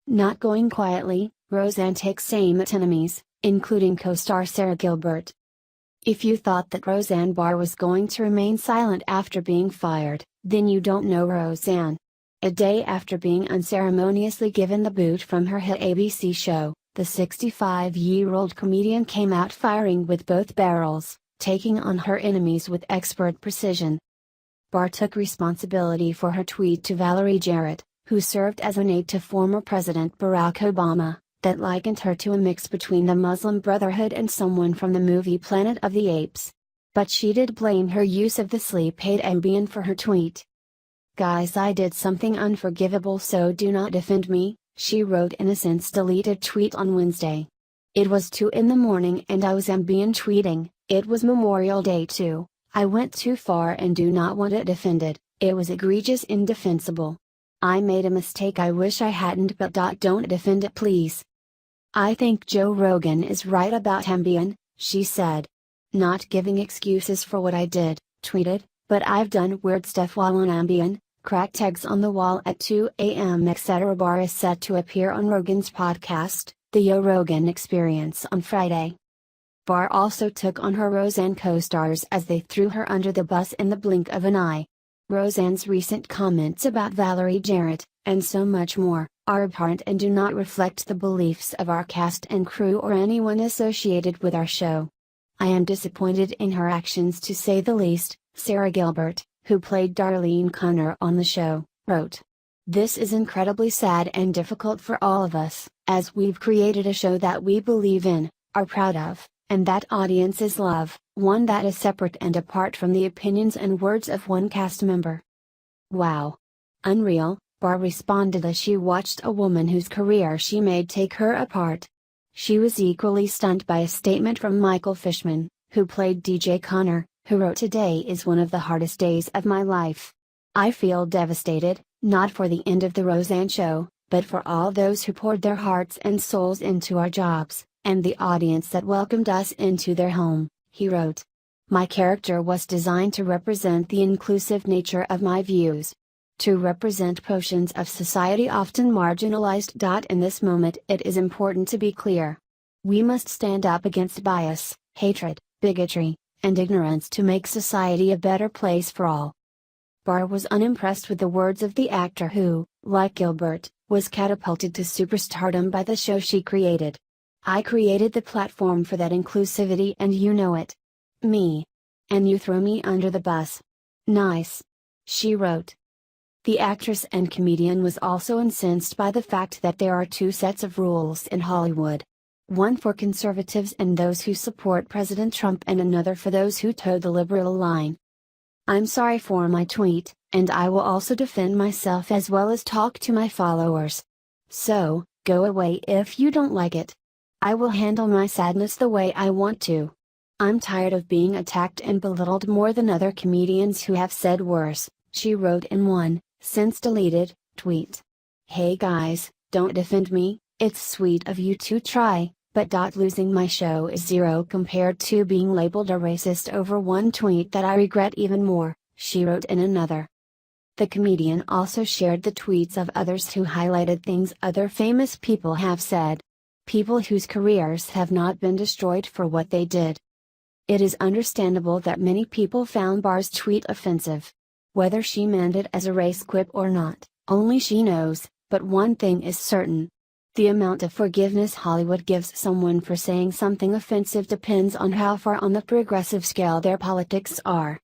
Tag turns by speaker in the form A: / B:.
A: Not going quietly, Roseanne takes aim at enemies, including co-star Sara Gilbert. If you thought that Roseanne Barr was going to remain silent after being fired, then you don't know Roseanne. A day after being unceremoniously given the boot from her hit ABC show, the 65-year-old comedian came out firing with both barrels, taking on her enemies with expert precision. Barr took responsibility for her tweet to Valerie Jarrett, who served as an aide to former President Barack Obama, that likened her to a mix between the Muslim Brotherhood and someone from the movie Planet of the Apes. But she did blame her use of the sleep aid Ambien for her tweet. "Guys, I did something unforgivable, so do not defend me," she wrote in a since-deleted tweet on Wednesday. "It was 2 in the morning and I was Ambien tweeting, it was Memorial Day too. I went too far and do not want it defended, it was egregious, indefensible. I made a mistake, I wish I hadn't, but don't defend it please. I think Joe Rogan is right about Ambien," she said. "Not giving excuses for what I did," tweeted, "but I've done weird stuff while on Ambien, cracked eggs on the wall at 2 a.m. etc." Barr is set to appear on Rogan's podcast, The Joe Rogan Experience, on Friday. Barr also took on her Roseanne co-stars as they threw her under the bus in the blink of an eye. Roseanne's recent comments about Valerie Jarrett, and so much more, are abhorrent and do not reflect the beliefs of our cast and crew or anyone associated with our show. "I am disappointed in her actions, to say the least," Sara Gilbert, who played Darlene Connor on the show, wrote. "This is incredibly sad and difficult for all of us, as we've created a show that we believe in, are proud of, and that audiences love, one that is separate and apart from the opinions and words of one cast member." "Wow. Unreal," Barr responded as she watched a woman whose career she made take her apart. She was equally stunned by a statement from Michael Fishman, who played DJ Connor, who wrote, "Today is one of the hardest days of my life. I feel devastated, not for the end of the Roseanne show, but for all those who poured their hearts and souls into our jobs, and the audience that welcomed us into their home," he wrote. "My character was designed to represent the inclusive nature of my views. To represent portions of society often marginalized. In this moment it is important to be clear. We must stand up against bias, hatred, bigotry, and ignorance to make society a better place for all." Barr was unimpressed with the words of the actor who, like Gilbert, was catapulted to superstardom by the show she created. "I created the platform for that inclusivity and you know it. Me. And you throw me under the bus. Nice," she wrote. The actress and comedian was also incensed by the fact that there are 2 sets of rules in Hollywood. One for conservatives and those who support President Trump, and another for those who toe the liberal line. "I'm sorry for my tweet, and I will also defend myself as well as talk to my followers. So, go away if you don't like it. I will handle my sadness the way I want to. I'm tired of being attacked and belittled more than other comedians who have said worse," she wrote in one, since deleted, tweet. "Hey guys, don't defend me, it's sweet of you to try, but losing my show is zero compared to being labeled a racist over one tweet that I regret even more," she wrote in another. The comedian also shared the tweets of others who highlighted things other famous people have said. People whose careers have not been destroyed for what they did. It is understandable that many people found Barr's tweet offensive. Whether she meant it as a race quip or not, only she knows, but one thing is certain. The amount of forgiveness Hollywood gives someone for saying something offensive depends on how far on the progressive scale their politics are.